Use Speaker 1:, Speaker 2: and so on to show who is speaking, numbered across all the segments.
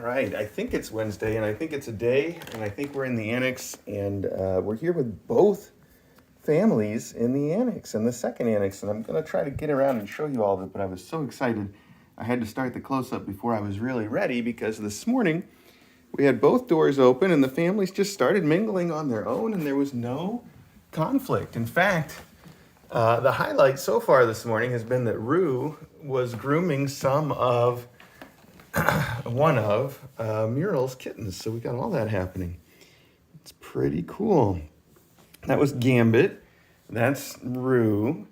Speaker 1: right, I think it's Wednesday, and I think it's a day, and I think we're in the annex, and we're here with both families in the annex, in the second annex, and I'm gonna try to get around and show you all of it, but I was so excited, I had to start the close-up before I was really ready, because this morning, we had both doors open, and the families just started mingling on their own, and there was no conflict. In fact, the highlight so far this morning has been that Rue was grooming one of Muriel's kittens. So we got all that happening. It's pretty cool. That was Gambit. That's Rue.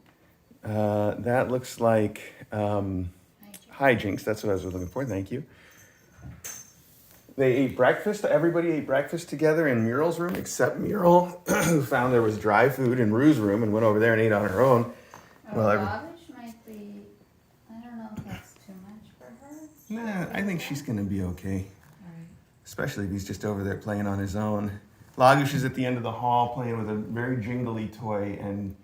Speaker 1: That looks like Hijinks. That's what I was looking for. Thank you. They ate breakfast. Everybody ate breakfast together in Muriel's room, except Muriel, who found there was dry food in Rue's room and went over there and ate on her own.
Speaker 2: Lavish might be, I don't know if that's too much for her.
Speaker 1: Nah, I think she's gonna be okay.
Speaker 2: Right.
Speaker 1: Especially if he's just over there playing on his own. Lagush is at the end of the hall playing with a very jingly toy, and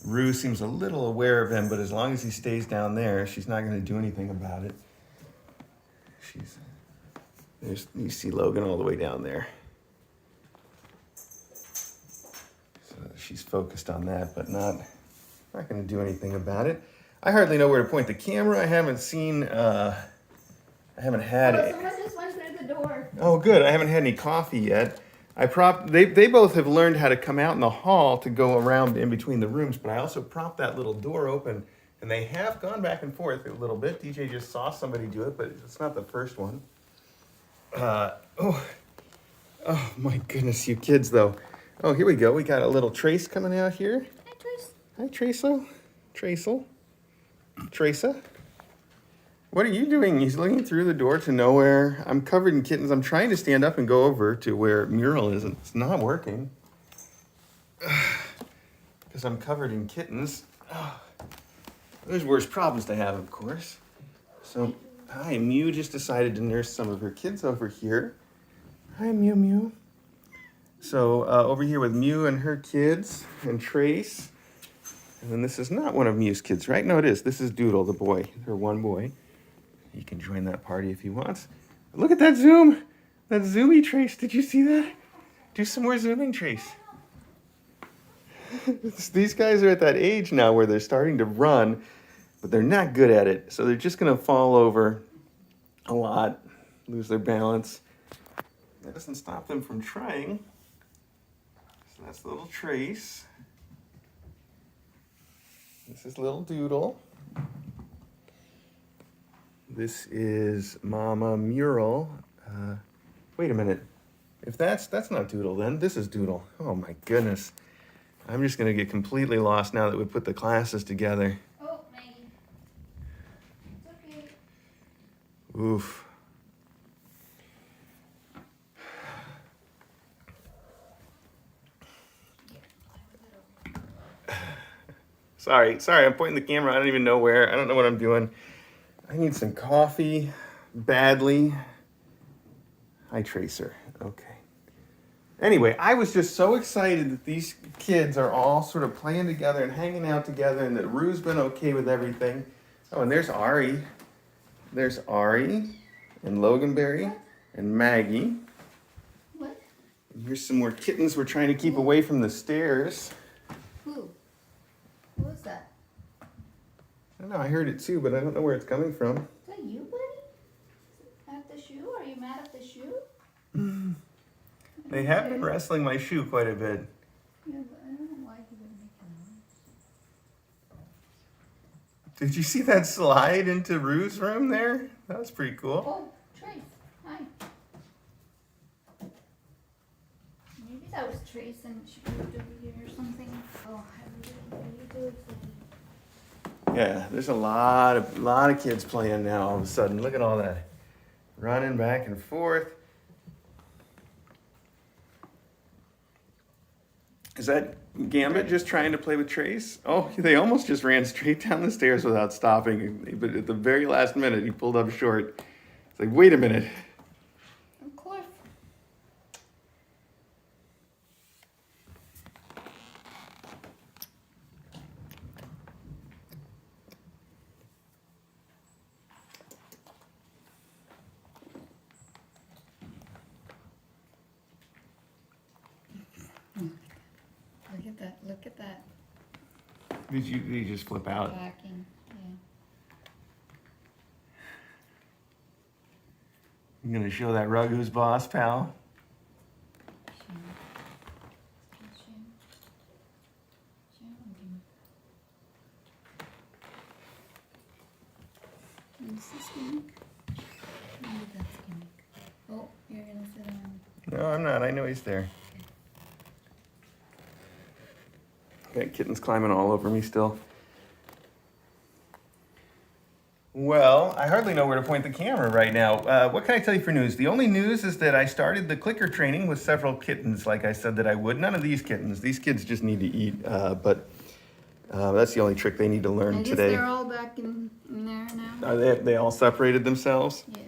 Speaker 1: Rue seems a little aware of him, but as long as he stays down there, she's not gonna do anything about it. You see Logan all the way down there. So she's focused on that, but not going to do anything about it. I hardly know where to point the camera. I haven't had it.
Speaker 2: Someone just went through the door.
Speaker 1: Oh, good. I haven't had any coffee yet. They both have learned how to come out in the hall to go around in between the rooms, but I also propped that little door open, and they have gone back and forth a little bit. DJ just saw somebody do it, but it's not the first one. Oh my goodness, you kids though. Oh, here we go. We got a little Trace coming out here.
Speaker 2: Hi, Trace.
Speaker 1: Hi, Tresa. What are you doing? He's looking through the door to nowhere. I'm covered in kittens. I'm trying to stand up and go over to where Muriel is. It's not working. Because I'm covered in kittens. There's worse problems to have, of course. So, hi, Mew just decided to nurse some of her kids over here. Hi, Mew. So, over here with Mew and her kids, and Trace. And then this is not one of Mew's kids, right? No, it is. This is Doodle, the boy, her one boy. He can join that party if he wants. Look at that zoom. That zoomy, Trace. Did you see that? Do some more zooming, Trace. These guys are at that age now where they're starting to run, but they're not good at it. So they're just going to fall over a lot, lose their balance. That doesn't stop them from trying. So that's little Trace. This is little Doodle. This is Mama Muriel. Wait a minute. If that's not Doodle, then this is Doodle. Oh my goodness. I'm just going to get completely lost now that we put the classes together.
Speaker 2: Oh, Maggie. It's okay.
Speaker 1: Oof. Sorry, I'm pointing the camera. I don't even know where. I don't know what I'm doing. I need some coffee badly. Hi, Tracer. Okay. Anyway, I was just so excited that these kids are all sort of playing together and hanging out together, and that Rue's been okay with everything. Oh, and there's Ari. There's Ari and Loganberry and Maggie.
Speaker 2: What?
Speaker 1: And here's some more kittens we're trying to keep away from the stairs.
Speaker 2: Who? Who is that?
Speaker 1: I don't know, I heard it too, but I don't know where it's coming from.
Speaker 2: Is that you, buddy? At the shoe? Are you mad at the shoe?
Speaker 1: They have been wrestling my shoe quite a bit.
Speaker 2: Yeah, but I don't know why he would make a noise.
Speaker 1: Did you see that slide into Rue's room there? That was pretty cool.
Speaker 2: Oh, Trace. Hi. Maybe that was Trace and she moved over here or something. Oh, how do you do it?
Speaker 1: Yeah, there's a lot of kids playing now all of a sudden. Look at all that. Running back and forth. Is that Gambit just trying to play with Trace? Oh, they almost just ran straight down the stairs without stopping. But at the very last minute, he pulled up short. It's like, wait a minute.
Speaker 2: Of course. at that
Speaker 1: Did you just flip out?
Speaker 2: backing. Yeah.
Speaker 1: I'm gonna show that rug who's boss, pal.
Speaker 2: Is this gimmick? Maybe that's gimmick. Oh, you're gonna sit on.
Speaker 1: No, I'm not. I know he's there. That kitten's climbing all over me still. Well, I hardly know where to point the camera right now. What can I tell you for news? The only news is that I started the clicker training with several kittens, like I said that I would. None of these kittens. These kids just need to eat, but that's the only trick they need to learn
Speaker 2: I guess
Speaker 1: today.
Speaker 2: they're all back in there now.
Speaker 1: Are they all separated themselves?
Speaker 2: Yeah.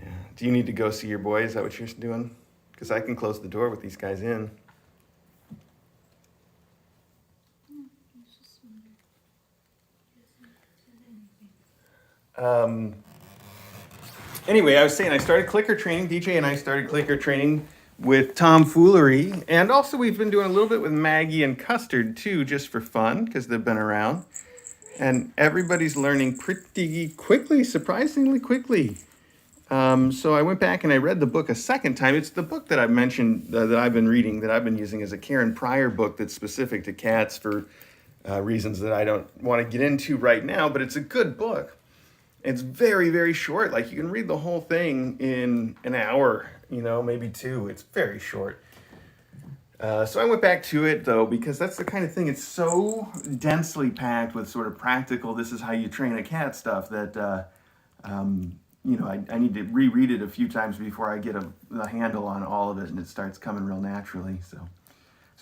Speaker 1: Yeah. Do you need to go see your boy? Is that what you're doing? Because I can close the door with these guys in. Anyway, I was saying I started clicker training. DJ and I started clicker training with Tomfoolery, and also we've been doing a little bit with Maggie and Custard too, just for fun because they've been around. And everybody's learning pretty quickly, surprisingly quickly. So I went back and I read the book a second time. It's the book that I mentioned that I've been reading, that I've been using as a Karen Pryor book that's specific to cats for reasons that I don't want to get into right now, but it's a good book. It's very, very short. Like you can read the whole thing in an hour, maybe two. It's very short. So I went back to it though, because that's the kind of thing, it's so densely packed with sort of practical, this is how you train a cat stuff that, I need to reread it a few times before I get a handle on all of it and it starts coming real naturally. So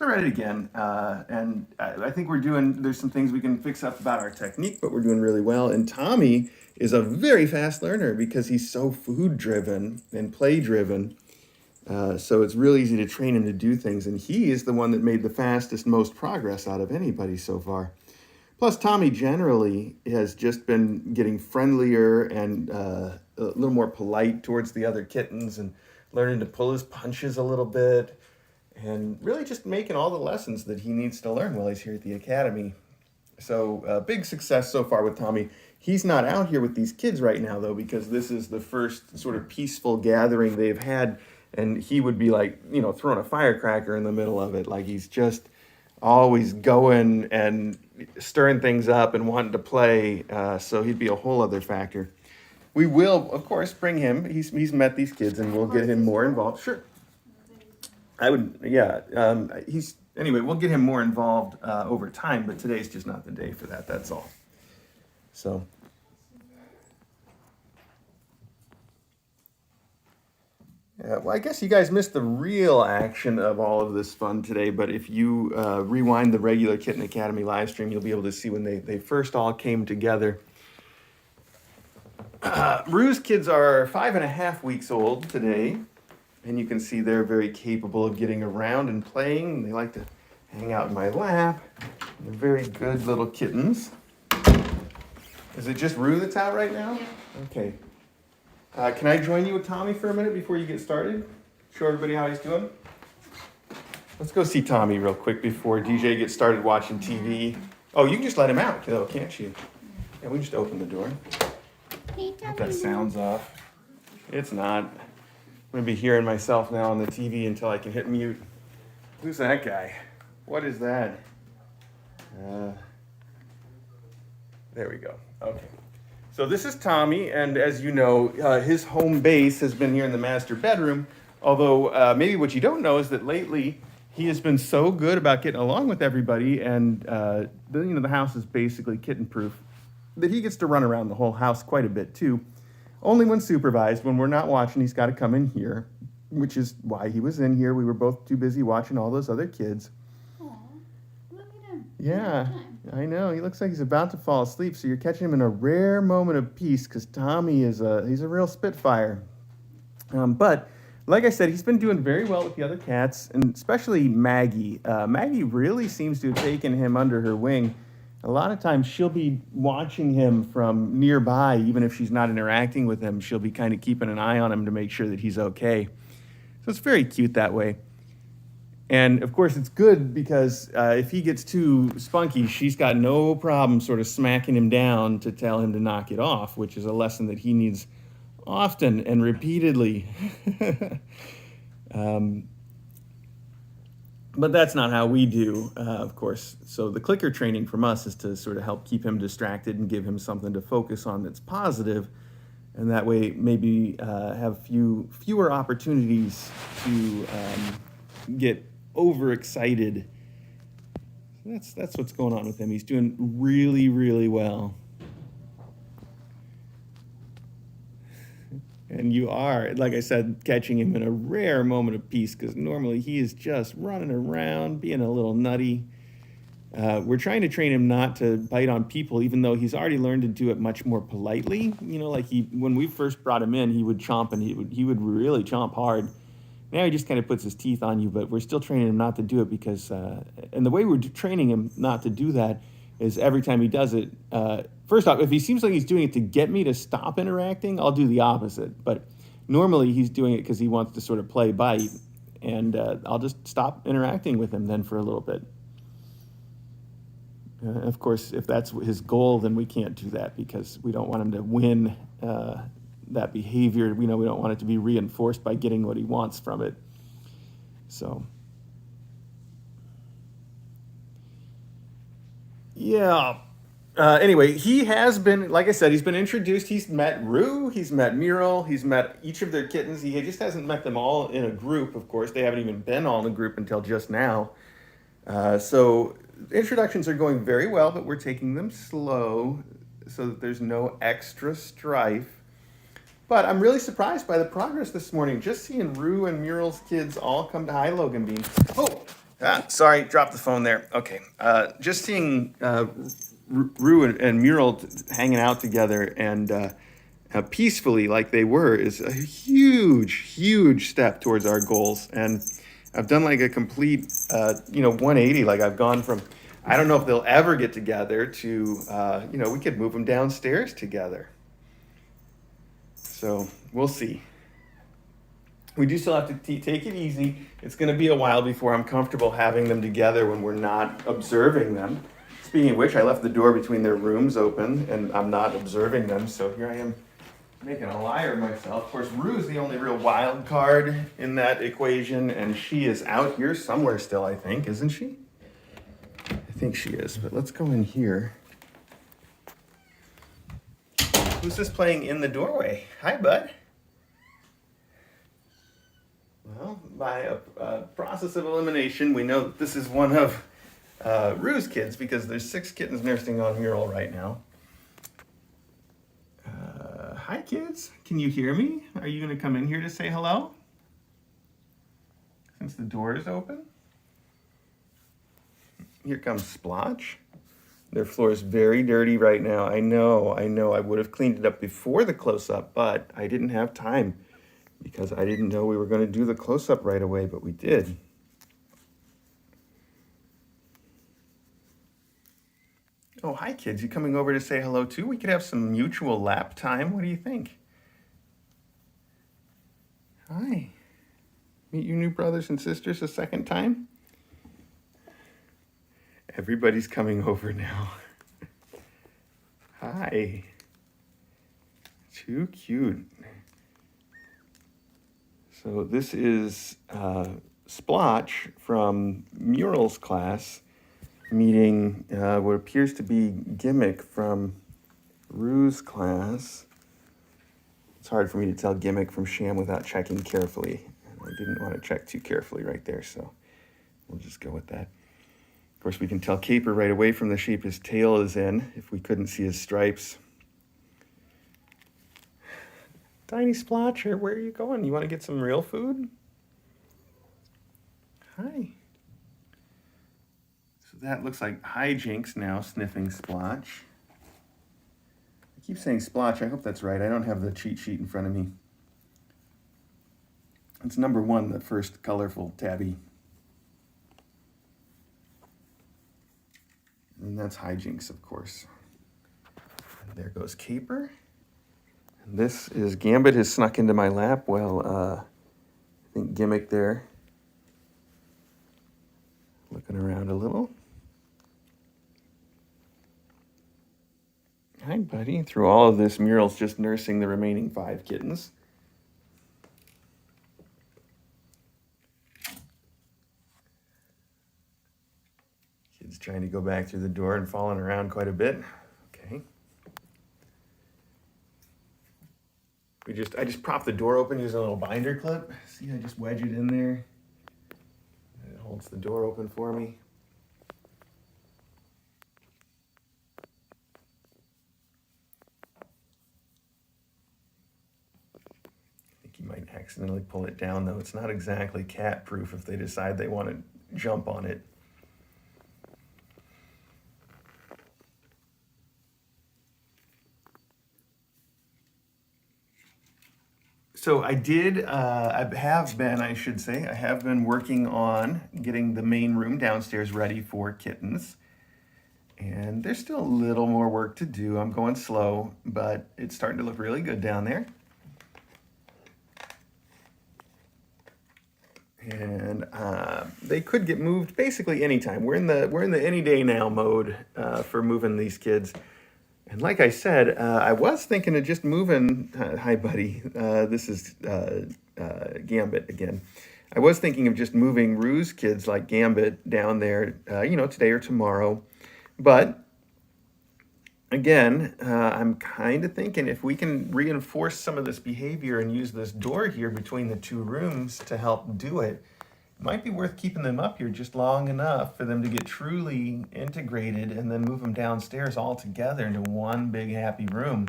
Speaker 1: I read it again, and I think there's some things we can fix up about our technique, but we're doing really well. And Tommy is a very fast learner because he's so food driven and play driven. So it's real easy to train him to do things. And he is the one that made the fastest, most progress out of anybody so far. Plus, Tommy generally has just been getting friendlier and a little more polite towards the other kittens and learning to pull his punches a little bit. And really just making all the lessons that he needs to learn while he's here at the academy. So big success so far with Tommy. He's not out here with these kids right now, though, because this is the first sort of peaceful gathering they've had. And he would be like, throwing a firecracker in the middle of it. Like he's just always going and stirring things up and wanting to play. So he'd be a whole other factor. We will, of course, bring him. He's met these kids and we'll get him more involved. Sure. Anyway, we'll get him more involved over time, but today's just not the day for that, that's all. So. Yeah, well, I guess you guys missed the real action of all of this fun today, but if you rewind the regular Kitten Academy live stream, you'll be able to see when they first all came together. Rue's kids are 5.5 weeks old today. And you can see they're very capable of getting around and playing. They like to hang out in my lap. They're very good little kittens. Is it just Rue that's out right now?
Speaker 2: Yeah.
Speaker 1: Okay. Can I join you with Tommy for a minute before you get started? Show everybody how he's doing? Let's go see Tommy real quick before DJ gets started watching TV. Oh, you can just let him out, though, can't you? Yeah, we can just open the door.
Speaker 2: Hey,
Speaker 1: Get that sounds off. It's not. I'm going to be hearing myself now on the TV until I can hit mute. Who's that guy? What is that? There we go. Okay. So this is Tommy, and as you know, his home base has been here in the master bedroom, although maybe what you don't know is that lately he has been so good about getting along with everybody, and the house is basically kitten-proof, that he gets to run around the whole house quite a bit too. Only when supervised. When we're not watching, he's got to come in here, which is why he was in here. We were both too busy watching all those other kids.
Speaker 2: Aw, look at him.
Speaker 1: Yeah, I know. He looks like he's about to fall asleep, so you're catching him in a rare moment of peace because Tommy he's a real spitfire. But like I said, he's been doing very well with the other cats, and especially Maggie. Maggie really seems to have taken him under her wing. A lot of times she'll be watching him from nearby, even if she's not interacting with him. She'll be kind of keeping an eye on him to make sure that he's okay. So it's very cute that way. And of course, it's good because if he gets too spunky, she's got no problem sort of smacking him down to tell him to knock it off, which is a lesson that he needs often and repeatedly. But that's not how we do, of course. So the clicker training from us is to sort of help keep him distracted and give him something to focus on that's positive, and that way maybe have fewer opportunities to get overexcited. That's what's going on with him. He's doing really, really well. And you are, like I said, catching him in a rare moment of peace, because normally he is just running around, being a little nutty. We're trying to train him not to bite on people, even though he's already learned to do it much more politely. You know, like when we first brought him in, he would chomp, and he would really chomp hard. Now he just kind of puts his teeth on you, but we're still training him not to do it because, and the way we're training him not to do that is every time he does it, first off, if he seems like he's doing it to get me to stop interacting, I'll do the opposite. But normally he's doing it because he wants to sort of play bite, and I'll just stop interacting with him then for a little bit. Of course, if that's his goal, then we can't do that because we don't want him to win that behavior. We don't want it to be reinforced by getting what he wants from it. So, yeah. Anyway, he has been, like I said, he's been introduced. He's met Rue, he's met Muriel, he's met each of their kittens. He just hasn't met them all in a group, of course. They haven't even been all in a group until just now. So introductions are going very well, but we're taking them slow so that there's no extra strife. But I'm really surprised by the progress this morning. Just seeing Rue and Muriel's kids all come to Hi Logan Bean. Oh, sorry, dropped the phone there. Okay, just seeing Rue and Muriel hanging out together and peacefully like they were is a huge step towards our goals. And I've done like a complete 180. Like I've gone from, I don't know if they'll ever get together to we could move them downstairs together. So we'll see. We do still have to take it easy. It's going to be a while before I'm comfortable having them together when we're not observing them. Speaking of which, I left the door between their rooms open and I'm not observing them. So here I am making a liar of myself. Of course, Rue's the only real wild card in that equation, and she is out here somewhere still, I think, isn't she? I think she is, but let's go in here. Who's this playing in the doorway? Hi, bud. Well, by a process of elimination, we know that this is one of Rue's kids because there's 6 kittens nursing on Muriel right now. Hi, kids. Can you hear me? Are you going to come in here to say hello? Since the door is open. Here comes Splotch. Their floor is very dirty right now. I know. I would have cleaned it up before the close-up, but I didn't have time because I didn't know we were going to do the close-up right away, but we did. Oh, hi, kids. You coming over to say hello, too? We could have some mutual lap time. What do you think? Hi. Meet your new brothers and sisters a second time? Everybody's coming over now. Hi. Too cute. So this is Splotch from Muriel's class meeting what appears to be Gimmick from Rue's class. It's hard for me to tell Gimmick from Sham without checking carefully. I didn't want to check too carefully right there, so we'll just go with that. Of course, we can tell Caper right away from the shape his tail is in if we couldn't see his stripes. Tiny Splotcher, where are you going? You want to get some real food? Hi. So that looks like Hijinks now sniffing Splotch. I keep saying Splotch. I hope that's right. I don't have the cheat sheet in front of me. It's number 1, the first colorful tabby. And that's Hijinks, of course. And there goes Caper. And this is Gambit has snuck into my lap. Well, I think Gimmick there Looking around a little. Hi, buddy. Through all of this, Muriel's just nursing the remaining 5 kittens. Kid's trying to go back through the door and falling around quite a bit. Okay. I just prop the door open using a little binder clip. See, I just wedge it in there. It holds the door open for me. You might accidentally pull it down, though. It's not exactly cat proof if they decide they want to jump on it. So I have been working on getting the main room downstairs ready for kittens. And there's still a little more work to do. I'm going slow, but it's starting to look really good down there. And they could get moved basically anytime. We're in the any day now mode for moving these kids. And like I said, I was thinking of just moving. Hi, buddy. This is Gambit again. I was thinking of just moving Rue's kids like Gambit down there, today or tomorrow. But again, I'm kind of thinking if we can reinforce some of this behavior and use this door here between the 2 rooms to help do it, it might be worth keeping them up here just long enough for them to get truly integrated and then move them downstairs all together into one big happy room.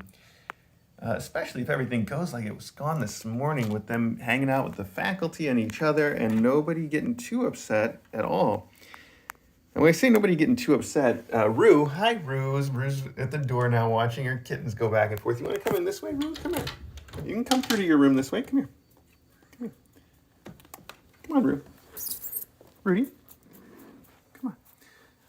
Speaker 1: Especially if everything goes like it was gone this morning with them hanging out with the faculty and each other and nobody getting too upset at all. And when I say nobody getting too upset, Rue, hi Rue's at the door now watching her kittens go back and forth. You want to come in this way, Rue? Come here. You can come through to your room this way. Come here. Come on, Rue. Rudy, come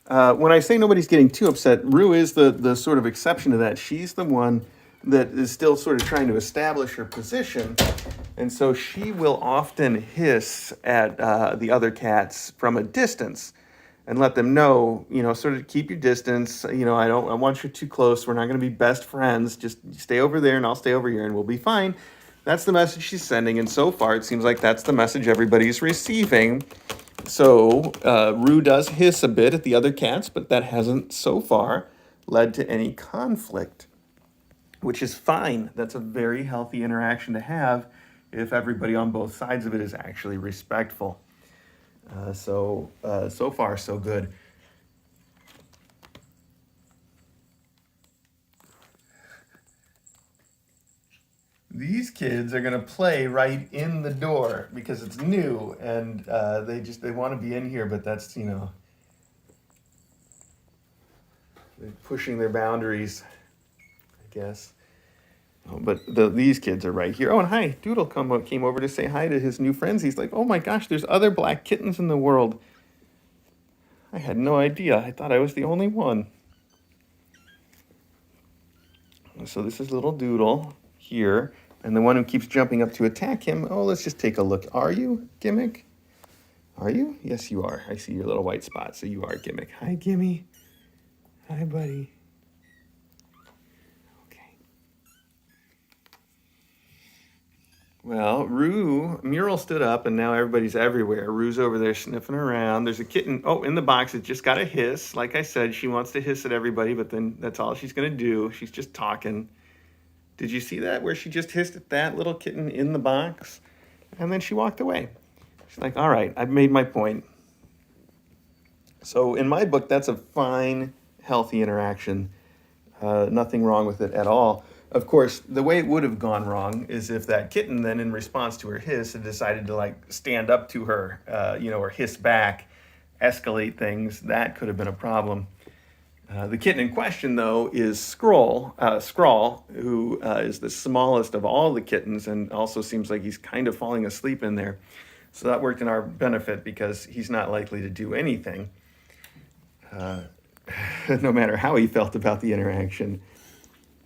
Speaker 1: on. When I say nobody's getting too upset, Rue is the sort of exception to that. She's the one that is still sort of trying to establish her position. And so she will often hiss at the other cats from a distance and let them know, sort of keep your distance. I want you too close. We're not going to be best friends. Just stay over there and I'll stay over here and we'll be fine. That's the message she's sending. And so far, it seems like that's the message everybody's receiving. So Rue does hiss a bit at the other cats, but that hasn't so far led to any conflict, which is fine. That's a very healthy interaction to have if everybody on both sides of it is actually respectful. So far, so good. These kids are gonna play right in the door because it's new and they want to be in here, but that's, they're pushing their boundaries, I guess. Oh, but these kids are right here. Oh, and hi, Doodle came over to say hi to his new friends. He's like, oh my gosh, there's other black kittens in the world. I had no idea. I thought I was the only one. So this is little Doodle here. And the one who keeps jumping up to attack him, let's just take a look. Are you, Gimmick? Are you? Yes, you are. I see your little white spot, so you are Gimmick. Hi, Gimme. Hi, buddy. Okay. Well, Muriel stood up, and now everybody's everywhere. Rue's over there sniffing around. There's a kitten, in the box that just got a hiss. Like I said, she wants to hiss at everybody, but then that's all she's going to do. She's just talking. Did you see that, where she just hissed at that little kitten in the box? And then she walked away. She's like, all right, I've made my point. So in my book, that's a fine, healthy interaction. Nothing wrong with it at all. Of course, the way it would have gone wrong is if that kitten then, in response to her hiss, had decided to stand up to her, or hiss back, escalate things. That could have been a problem. The kitten in question, though, is Scrawl, who is the smallest of all the kittens and also seems like he's kind of falling asleep in there. So that worked in our benefit because he's not likely to do anything, no matter how he felt about the interaction,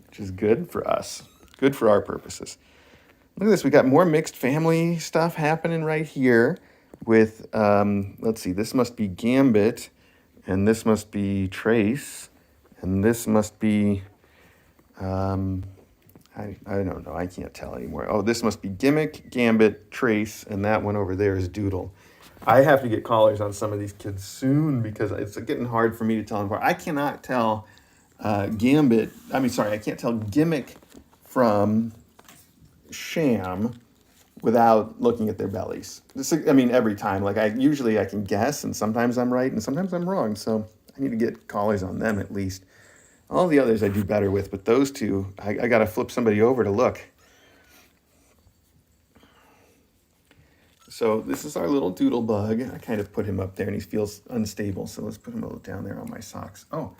Speaker 1: which is good for us, good for our purposes. Look at this. We got more mixed family stuff happening right here. with, let's see, this must be Gambit, and this must be Trace, and this must be, I don't know, I can't tell anymore. Oh, this must be Gimmick, Gambit, Trace, and that one over there is Doodle. I have to get collars on some of these kids soon because it's getting hard for me to tell them apart. I cannot tell I can't tell Gimmick from Sham without looking at their bellies. Every time. Like I can guess, and sometimes I'm right, and sometimes I'm wrong. So I need to get collars on them at least. All the others I do better with, but those two, I got to flip somebody over to look. So this is our little doodle bug. I kind of put him up there, and he feels unstable. So let's put him a little down there on my socks. Oh,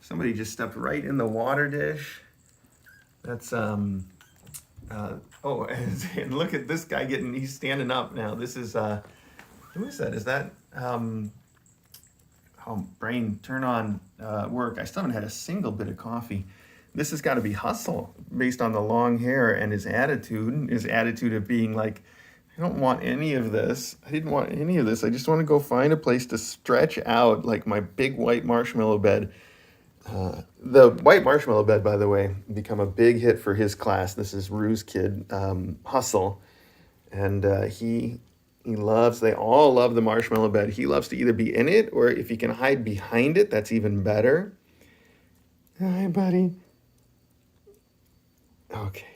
Speaker 1: somebody just stepped right in the water dish. That's and look at this guy he's standing up now. This is who is that? Is that brain, turn on work. I still haven't had a single bit of coffee. This has got to be Hustle based on the long hair and his attitude of being like, I don't want any of this. I didn't want any of this. I just want to go find a place to stretch out like my big white marshmallow bed. The white marshmallow bed, by the way, become a big hit for his class. This is Rue's kid, Hustle. And they all love the marshmallow bed. He loves to either be in it or if he can hide behind it, that's even better. Hi, buddy. Okay.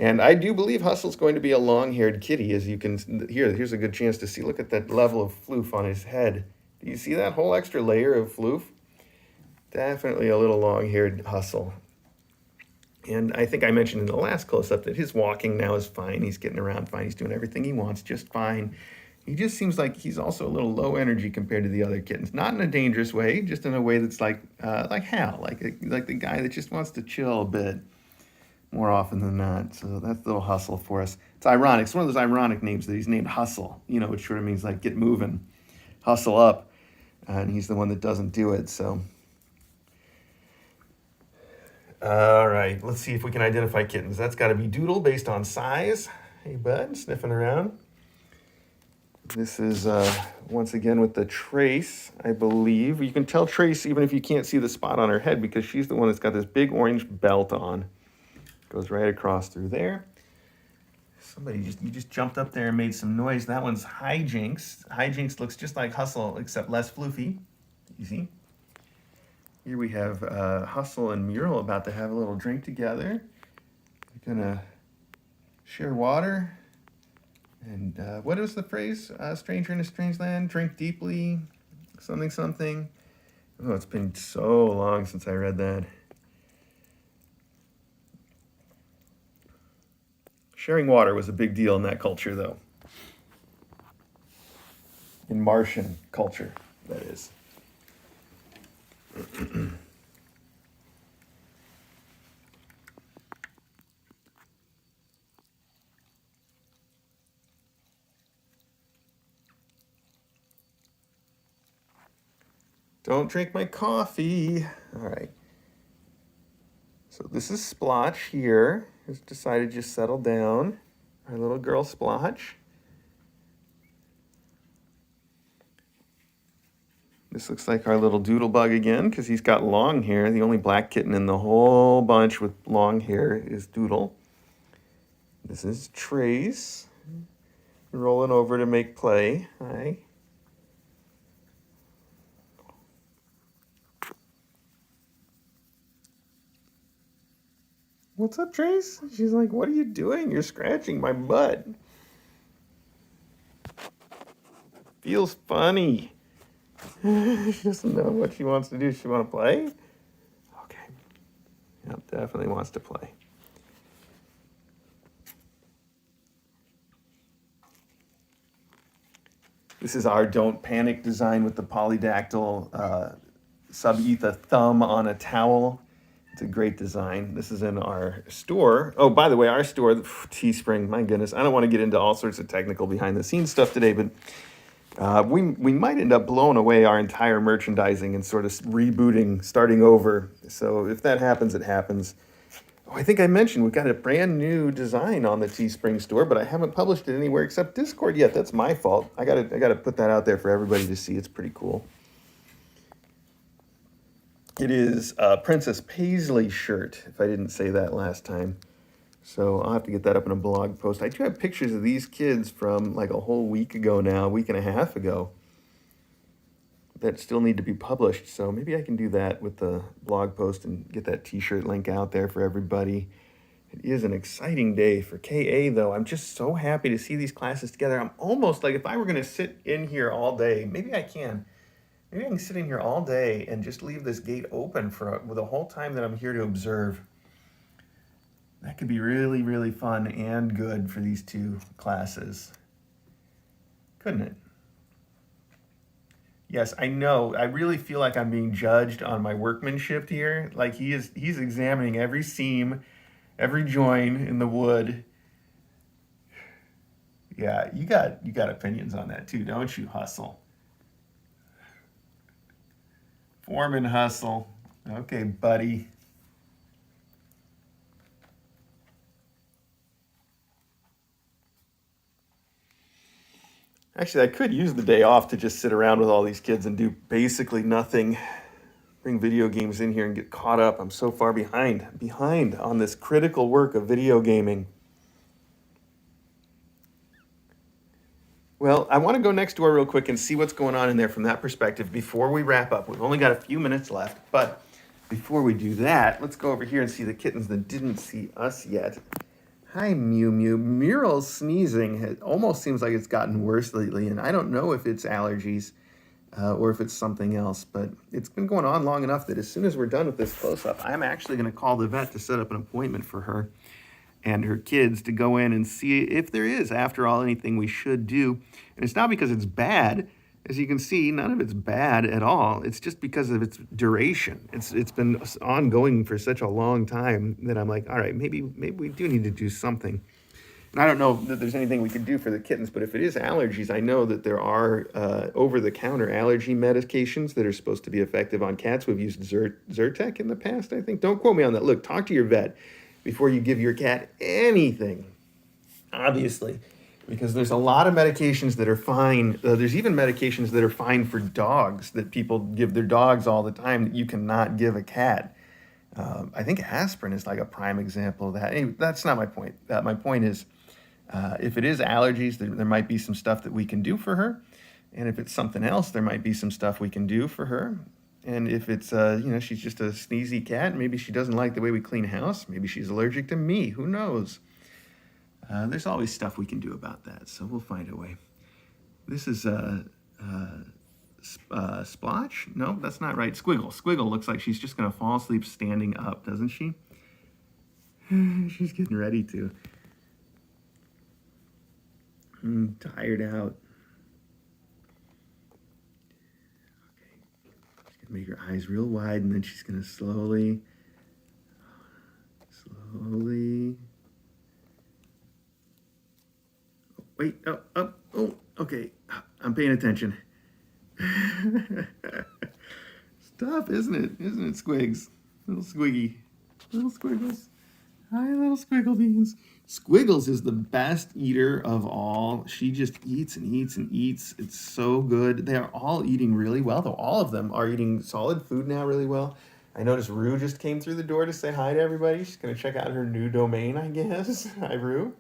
Speaker 1: And I do believe Hustle's going to be a long-haired kitty, as you can here's a good chance to see. Look at that level of floof on his head. Do you see that whole extra layer of floof? Definitely a little long-haired Hustle. And I think I mentioned in the last close-up that his walking now is fine. He's getting around fine. He's doing everything he wants just fine. He just seems like he's also a little low energy compared to the other kittens. Not in a dangerous way, just in a way that's like Hal, like the guy that just wants to chill a bit more often than not. So that's a little Hustle for us. It's ironic. It's one of those ironic names that he's named Hustle, which sort of means like get moving, hustle up. And he's the one that doesn't do it, so... All right, let's see if we can identify kittens. That's got to be Doodle based on size. Hey, bud, sniffing around. This is, once again, with the Trace, I believe. You can tell Trace even if you can't see the spot on her head because she's the one that's got this big orange belt on. Goes right across through there. You just jumped up there and made some noise. That one's Hijinks. Hijinks looks just like Hustle, except less floofy. You see? Here we have Hustle and Mural about to have a little drink together. They're gonna share water. And what was the phrase? Stranger in a strange land, drink deeply, something, something. Oh, it's been so long since I read that. Sharing water was a big deal in that culture, though. In Martian culture, that is. Don't drink my coffee. All right. So this is Splotch here, who's decided to just settle down. Our little girl Splotch. This looks like our little doodle bug again because he's got long hair. The only black kitten in the whole bunch with long hair is Doodle. This is Trace. Rolling over to make play. Hi. What's up, Trace? She's like, what are you doing? You're scratching my butt. Feels funny. She doesn't know what she wants to do. She want to play? Okay. Yep, definitely wants to play. This is our Don't Panic design with the polydactyl sub-etha thumb on a towel. It's a great design. This is in our store. Oh, by the way, our store, Teespring, my goodness. I don't want to get into all sorts of technical behind-the-scenes stuff today, but we might end up blowing away our entire merchandising and sort of rebooting, starting over. So if that happens, it happens. Oh, I think I mentioned we've got a brand new design on the Teespring store, but I haven't published it anywhere except Discord yet. That's my fault. I gotta put that out there for everybody to see. It's pretty cool. It is a Princess Paisley shirt, if I didn't say that last time. So I'll have to get that up in a blog post. I do have pictures of these kids from like a whole week ago now, a week and a half ago, that still need to be published. So maybe I can do that with the blog post and get that t-shirt link out there for everybody. It is an exciting day for KA though. I'm just so happy to see these classes together. I'm almost like if I were gonna sit in here all day, maybe I can. Maybe I can sit in here all day and just leave this gate open for the whole time that I'm here to observe. That could be really, really fun and good for these two classes. Couldn't it? Yes, I know. I really feel like I'm being judged on my workmanship here. Like he's examining every seam, every join in the wood. Yeah, you got opinions on that too, don't you, Hustle? Foreman Hustle. Okay, buddy. Actually, I could use the day off to just sit around with all these kids and do basically nothing. Bring video games in here and get caught up. I'm so far behind on this critical work of video gaming. Well, I want to go next door real quick and see what's going on in there from that perspective before we wrap up. We've only got a few minutes left, but before we do that, let's go over here and see the kittens that didn't see us yet. Hi, Mew Mew. Muriel's sneezing almost seems like it's gotten worse lately, and I don't know if it's allergies or if it's something else, but it's been going on long enough that as soon as we're done with this close-up, I'm actually going to call the vet to set up an appointment for her and her kids to go in and see if there is, after all, anything we should do. And it's not because it's bad. As you can see, none of it's bad at all. It's just because of its duration. It's been ongoing for such a long time that I'm like, all right, maybe we do need to do something. And I don't know that there's anything we could do for the kittens, but if it is allergies, I know that there are over-the-counter allergy medications that are supposed to be effective on cats. We've used Zyrtec in the past, I think. Don't quote me on that. Look, talk to your vet before you give your cat anything, obviously. Because there's a lot of medications that are fine. There's even medications that are fine for dogs that people give their dogs all the time that you cannot give a cat. I think aspirin is like a prime example of that. Anyway, that's not my point. My point is, if it is allergies, there might be some stuff that we can do for her. And if it's something else, there might be some stuff we can do for her. And if it's, she's just a sneezy cat, maybe she doesn't like the way we clean house. Maybe she's allergic to me. Who knows? There's always stuff we can do about that, so we'll find a way. This is Splotch? No, that's not right. Squiggle. Squiggle looks like she's just going to fall asleep standing up, doesn't she? She's getting ready to. Tired out. Okay. She's going to make her eyes real wide, and then she's going to slowly. Wait, oh, okay. I'm paying attention. Tough, isn't it? Isn't it, Squigs? Little Squiggy. Little Squiggles. Hi, little Squiggle beans. Squiggles is the best eater of all. She just eats and eats and eats. It's so good. They are all eating really well, though. All of them are eating solid food now really well. I noticed Rue just came through the door to say hi to everybody. She's going to check out her new domain, I guess. Hi, Rue.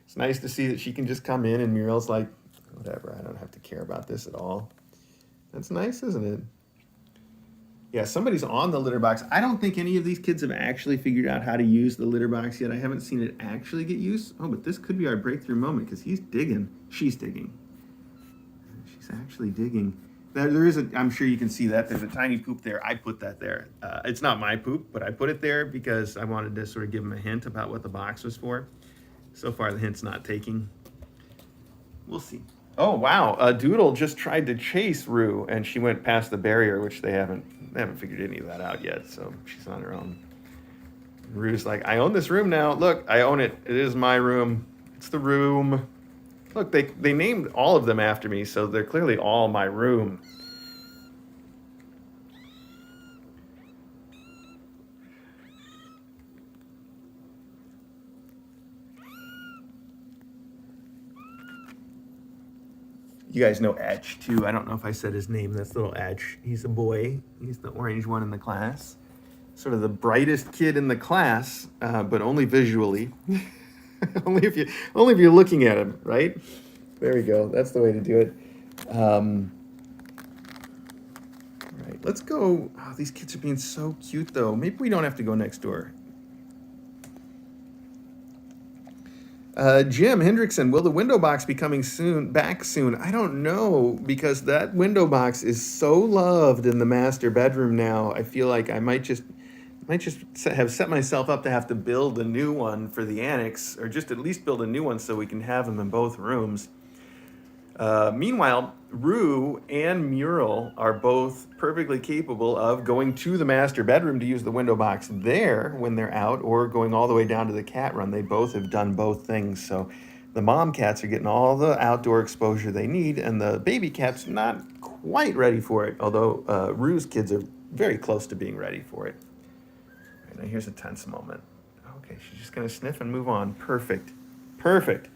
Speaker 1: It's nice to see that she can just come in and Muriel's like, whatever, I don't have to care about this at all. That's nice, isn't it? Yeah, somebody's on the litter box. I don't think any of these kids have actually figured out how to use the litter box yet. I haven't seen it actually get used. Oh, but this could be our breakthrough moment because he's digging. She's digging. She's actually digging. There is I'm sure you can see that. There's a tiny poop there. I put that there. It's not my poop, but I put it there because I wanted to sort of give him a hint about what the box was for. So far, the hint's not taking. We'll see. Oh, wow. Doodle just tried to chase Rue, and she went past the barrier, which they haven't figured any of that out yet, so she's on her own. Rue's like, I own this room now. Look, I own it. It is my room. It's the room. Look, they named all of them after me, so they're clearly all my room. You guys know Etch too. I don't know if I said his name. That's little Etch. He's a boy. He's the orange one in the class. Sort of the brightest kid in the class, but only visually. only if you're looking at him, right? There we go. That's the way to do it. Right. Let's go. Oh, these kids are being so cute, though. Maybe we don't have to go next door. Jim Hendrickson, will the window box be coming back soon? I don't know, because that window box is so loved in the master bedroom now. I feel like I might just have set myself up to have to build a new one for the annex, or just at least build a new one so we can have them in both rooms. Meanwhile, Rue and Mural are both perfectly capable of going to the master bedroom to use the window box there when they're out, or going all the way down to the cat run. They both have done both things. So the mom cats are getting all the outdoor exposure they need, and the baby cat's not quite ready for it, although Rue's kids are very close to being ready for it. All right, now here's a tense moment. Okay, she's just going to sniff and move on. Perfect. Perfect.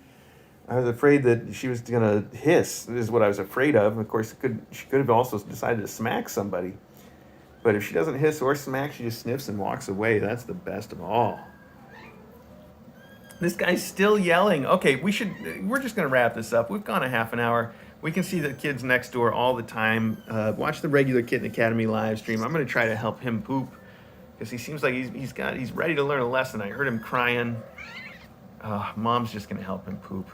Speaker 1: I was afraid that she was going to hiss, is what I was afraid of. Of course, she could have also decided to smack somebody. But if she doesn't hiss or smack, she just sniffs and walks away. That's the best of all. This guy's still yelling. Okay, we're just going to wrap this up. We've gone a half an hour. We can see the kids next door all the time. Watch the regular Kitten Academy live stream. I'm going to try to help him poop, because he seems like he's ready to learn a lesson. I heard him crying. Mom's just going to help him poop.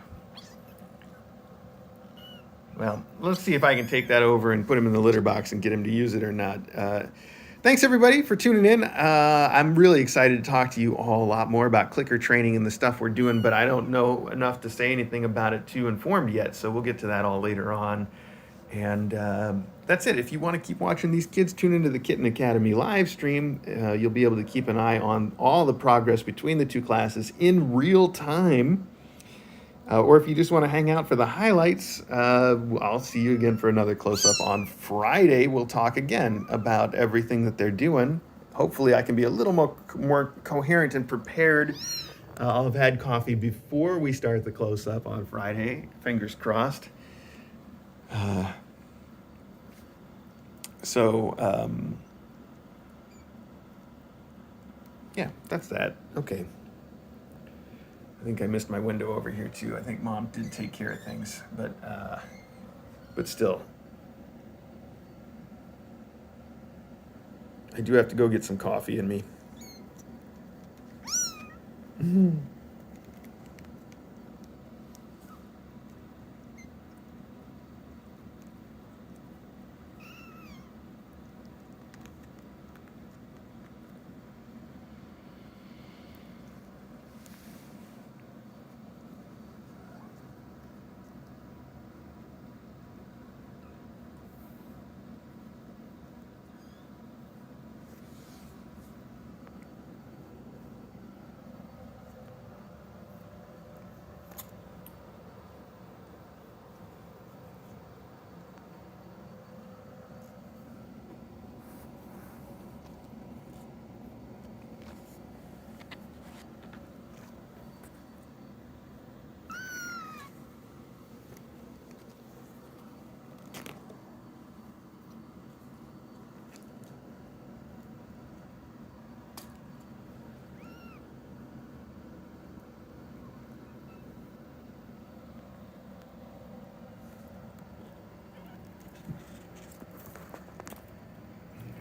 Speaker 1: Well, let's see if I can take that over and put him in the litter box and get him to use it or not. Thanks, everybody, for tuning in. I'm really excited to talk to you all a lot more about clicker training and the stuff we're doing, but I don't know enough to say anything about it too informed yet, so we'll get to that all later on. And that's it. If you want to keep watching these kids, tune into the Kitten Academy live stream. You'll be able to keep an eye on all the progress between the two classes in real time. Or if you just want to hang out for the highlights, I'll see you again for another close-up on Friday. We'll talk again about everything that they're doing. Hopefully I can be a little more coherent and prepared. I'll have had coffee before we start the close-up on Friday. Fingers crossed. Yeah, that's that. Okay. I think I missed my window over here too. I think Mom did take care of things, but still. I do have to go get some coffee in me.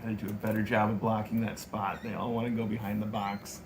Speaker 1: Gotta do a better job of blocking that spot. They all want to go behind the box.